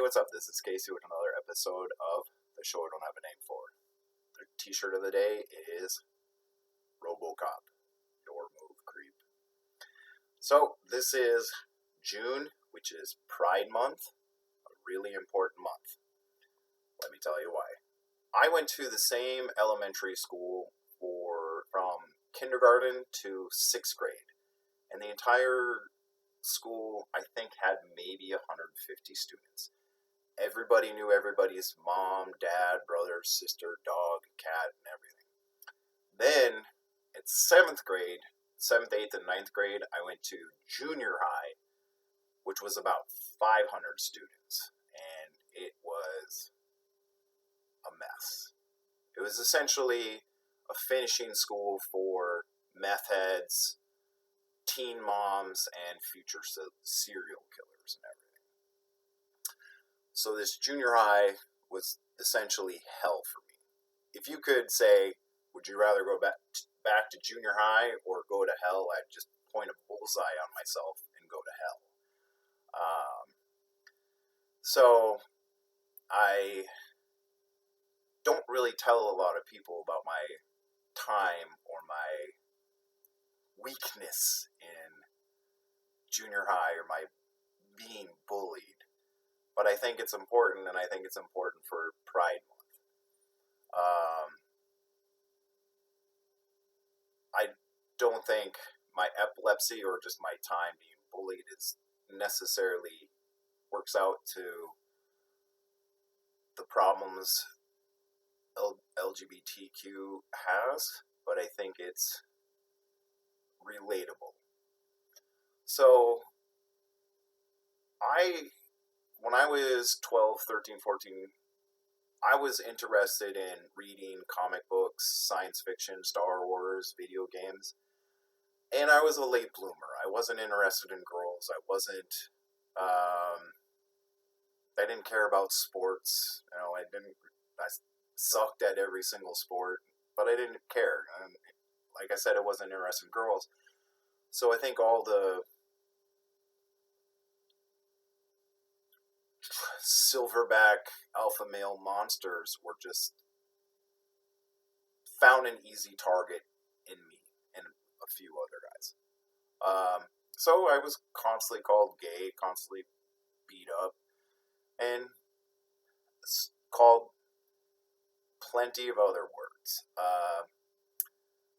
what's up? This is Casey with another episode of the show I don't have a name for. The t-shirt of the day is RoboCop, your move, creep. So, this is June, which is Pride Month, a really important month. Let me tell you why. I went to the same elementary school from kindergarten to 6th grade, and the entire school, I think, had maybe 150 students. Everybody knew everybody's mom, dad, brother, sister, dog, cat, and everything. Then, at 7th grade, 7th, 8th, and 9th grade, I went to junior high, which was about 500 students, and it was a mess. It was essentially a finishing school for meth heads, teen moms, and future serial killers and everything. So this junior high was essentially hell for me. If you could say, would you rather go back to junior high or go to hell, I'd just point a bullseye on myself and go to hell. So I don't really tell a lot of people about my time or my weakness in junior high or my being bullied. But I think it's important, and I think it's important for Pride Month. I don't think my epilepsy or just my time being bullied is necessarily works out to the problems LGBTQ has, but I think it's relatable. So, when I was 12, 13, 14, I was interested in reading comic books, science fiction, Star Wars, video games, and I was a late bloomer. I wasn't interested in girls. I didn't care about sports. I sucked at every single sport, but I didn't care. And like I said, I wasn't interested in girls. So I think all the silverback alpha male monsters were just found an easy target in me and a few other guys. So I was constantly called gay, constantly beat up, and called plenty of other words.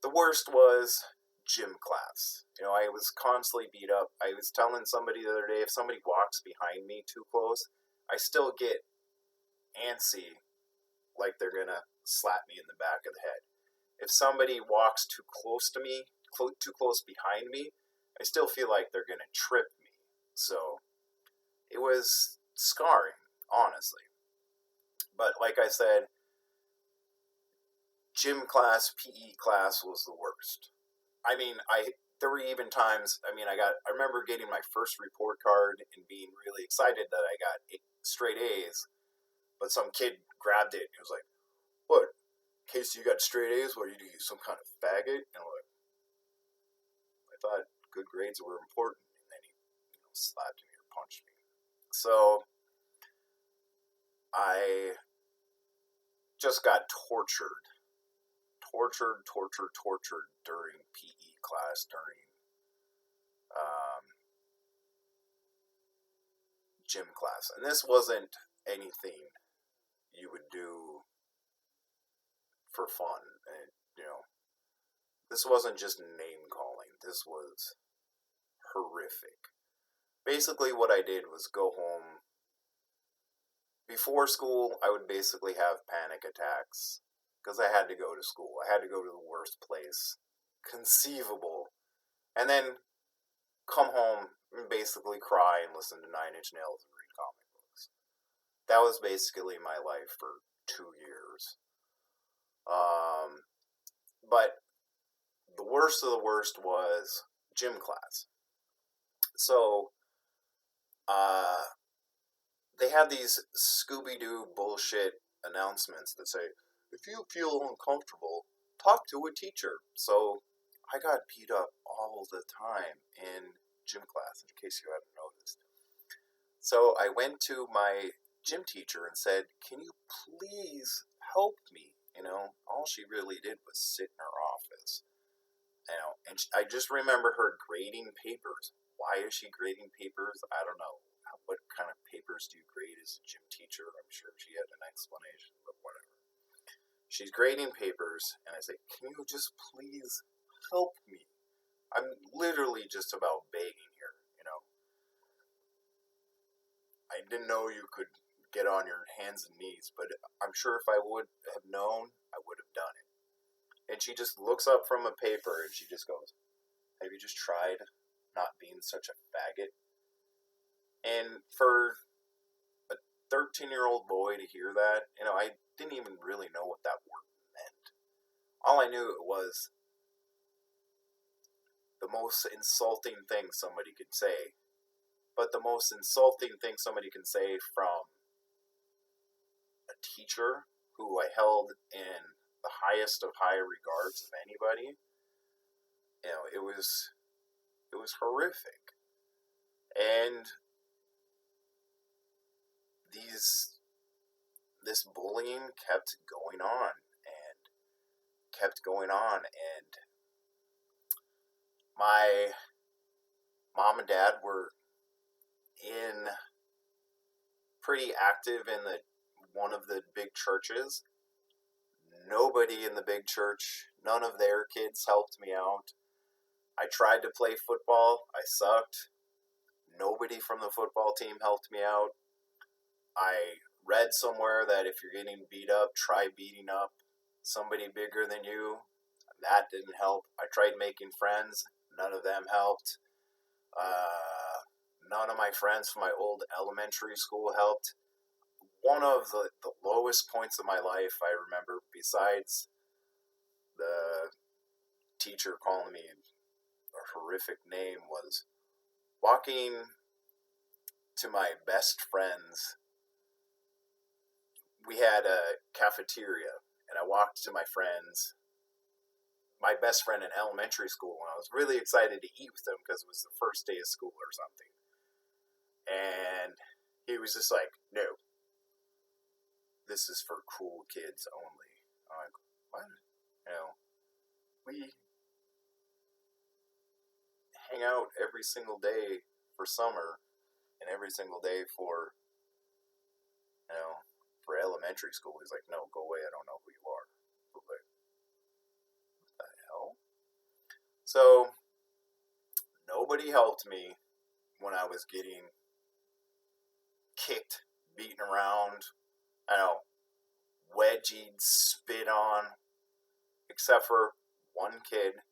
The worst was gym class. I was constantly beat up. I was telling somebody the other day, if somebody walks behind me too close, I still get antsy, like they're gonna slap me in the back of the head. If somebody walks too close to me, too close behind me, I still feel like they're gonna trip me. So it was scarring, honestly. But like I said, gym class, PE class was the worst. I mean, there were even times, I remember getting my first report card and being really excited that I got straight A's, but some kid grabbed it and was like, "What, Casey, you got straight A's? What, are you some kind of faggot?" And I thought good grades were important, and then he slapped me or punched me. So I just got tortured during PE class, during gym class. And this wasn't anything you would do for fun. And, this wasn't just name calling. This was horrific. Basically, what I did was go home. Before school, I would basically have panic attacks because I had to go to school. I had to go to the worst place conceivable, and then come home and basically cry and listen to Nine Inch Nails and read comic books. That was basically my life for 2 years. But the worst of the worst was gym class. So, they had these Scooby-Doo bullshit announcements that say, if you feel uncomfortable, talk to a teacher. So I got beat up all the time in gym class, in case you haven't noticed. So I went to my gym teacher and said, "Can you please help me?" All she really did was sit in her office. And I just remember her grading papers. Why is she grading papers? I don't know. What kind of papers do you grade as a gym teacher? I'm sure she had an explanation, but whatever. She's grading papers, and I say, "Can you just please help me? I'm literally just about begging here. I didn't know you could get on your hands and knees, but I'm sure if I would have known, I would have done it." And she just looks up from a paper and she just goes, "Have you just tried not being such a faggot?" And for a 13-year-old boy to hear that, I didn't even really know what that word meant. All I knew it was the most insulting thing somebody could say. But the most insulting thing somebody can say from a teacher who I held in the highest of high regards of anybody, it was horrific. And this bullying kept going on and kept going on, and my mom and dad were pretty active in one of the big churches. Nobody in the big church, none of their kids helped me out. I tried to play football. I sucked. Nobody from the football team helped me out. I read somewhere that if you're getting beat up, try beating up somebody bigger than you. That didn't help. I tried making friends. None of them helped. None of my friends from my old elementary school helped. One of the lowest points of my life, I remember, besides the teacher calling me a horrific name, was walking to my best friend's. We had a cafeteria, and I walked to my best friend in elementary school, and I was really excited to eat with him because it was the first day of school or something. And he was just like, "No, this is for cool kids only." I'm like, "What?" We hang out every single day for summer and every single day for elementary school. He's like, "No, go away. I don't know who you are." I'm like, what the hell? So nobody helped me when I was getting kicked, beaten around, wedgied, spit on, except for one kid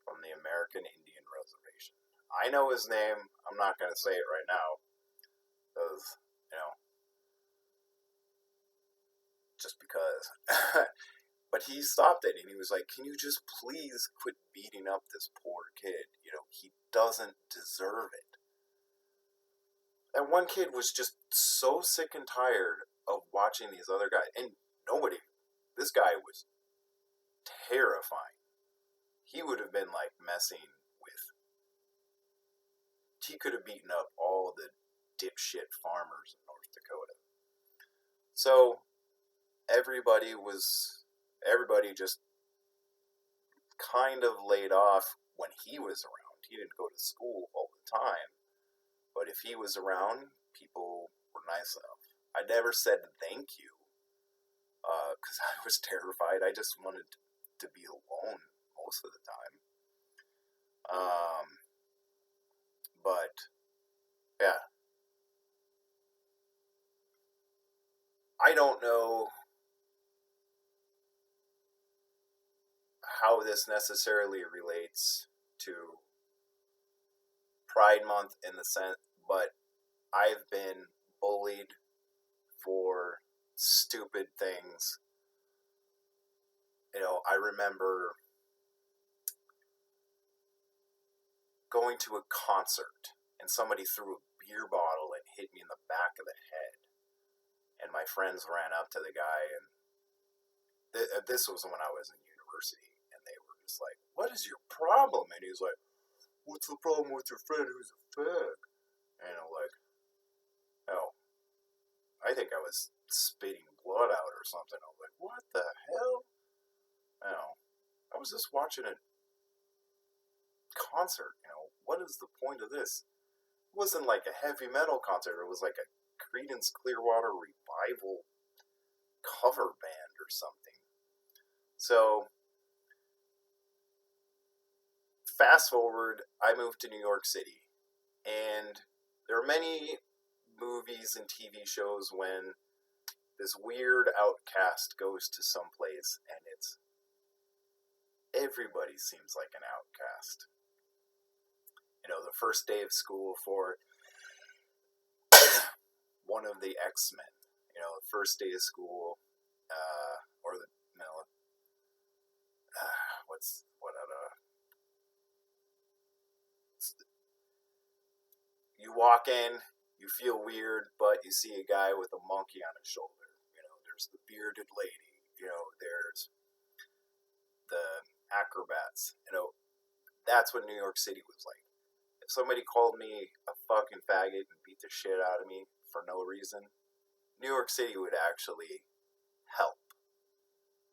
from the American Indian Reservation. I know his name. I'm not going to say it right now because, just because. But he stopped it and he was like, "Can you just please quit beating up this poor kid? He doesn't deserve it." And one kid was just so sick and tired of watching these other guys. And this guy was terrifying. He would have been like he could have beaten up all the dipshit farmers in North Dakota. So everybody just kind of laid off when he was around. He didn't go to school all the time, but if he was around, people were nice enough. I never said thank you because I was terrified. I just wanted to be alone most of the time. But yeah, I don't know how this necessarily relates to Pride Month in the sense, but I've been bullied for stupid things. I remember going to a concert and somebody threw a beer bottle and hit me in the back of the head. And my friends ran up to the guy, and this was when I was in university, and they were just like, "What is your problem?" And he was like, "What's the problem with your friend who's a fag?" And I'm like, "Oh, I think was spitting blood out or something. I was like, what the hell? I was just watching a concert. What is the point of this? It wasn't like a heavy metal concert. It was like a Creedence Clearwater Revival cover band or something. So, fast forward, I moved to New York City, and there are many movies and TV shows when this weird outcast goes to some place, and everybody seems like an outcast. The first day of school for one of the X-Men. The first day of school, or the you walk in, you feel weird, but you see a guy with a monkey on his shoulder. There's the bearded lady. There's the acrobats. That's what New York City was like. If somebody called me a fucking faggot and beat the shit out of me for no reason, New York City would actually help.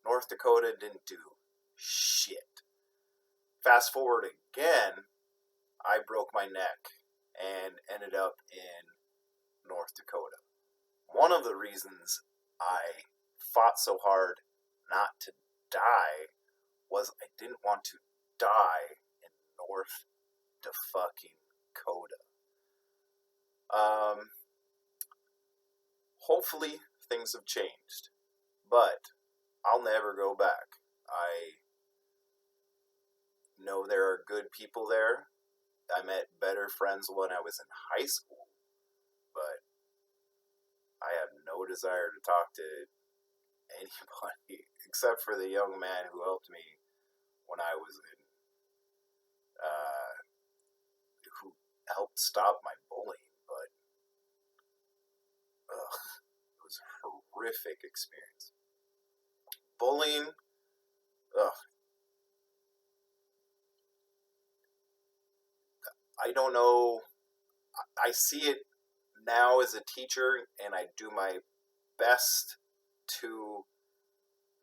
North Dakota didn't do shit. Fast forward again, I broke my neck and ended up in North Dakota. One of the reasons I fought so hard not to die was I didn't want to die in North Dakota. Hopefully things have changed, but I'll never go back. I know there are good people there. I met better friends when I was in high school, but I have no desire to talk to anybody except for the young man who helped me when I was who helped stop my bullying, but it was a horrific experience. Bullying, I don't know. I see it now as a teacher, and I do my best to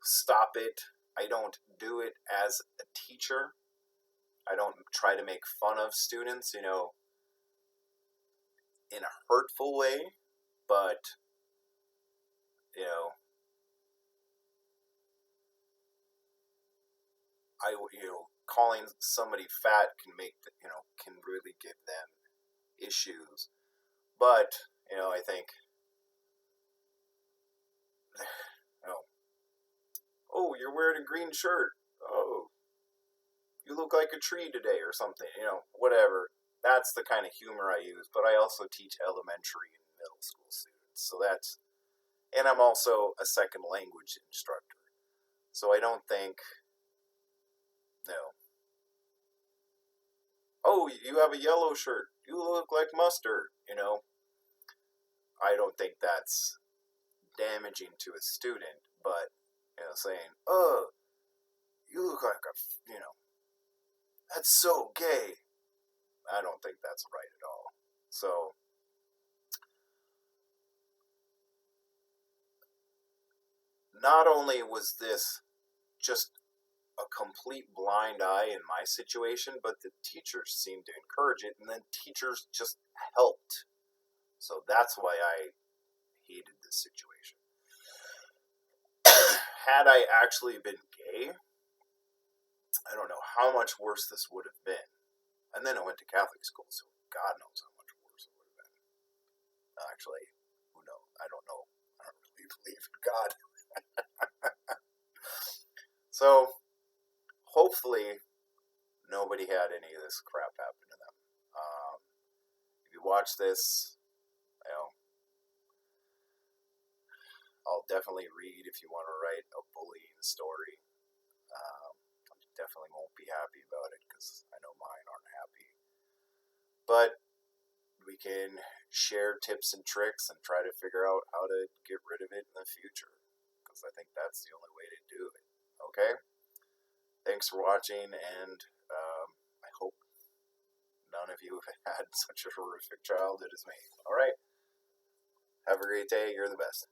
stop it. I don't do it as a teacher. I don't try to make fun of students, in a hurtful way, but, calling somebody fat can really give them issues. But, I think, oh, you're wearing a green shirt. Oh, you look like a tree today or something, whatever. That's the kind of humor I use, but I also teach elementary and middle school students. And I'm also a second language instructor. So I don't think, oh, you have a yellow shirt. You look like mustard, I don't think that's damaging to a student, but, saying, oh, you look like that's so gay. I don't think that's right at all. So, not only was this just a complete blind eye in my situation, but the teachers seemed to encourage it, and then teachers just helped. So that's why I hated this situation. Had I actually been gay, I don't know how much worse this would have been. And then I went to Catholic school, so God knows how much worse it would have been. Actually, who knows? I don't know. I don't really believe in God. So, hopefully, nobody had any of this crap happen to them. If you watch this, I'll definitely read if you want to write a bullying story. I definitely won't be happy about it because I know mine aren't happy. But we can share tips and tricks and try to figure out how to get rid of it in the future, because I think that's the only way to do it. Okay? Thanks for watching, and I hope none of you have had such a horrific childhood as me. Alright? Have a great day. You're the best.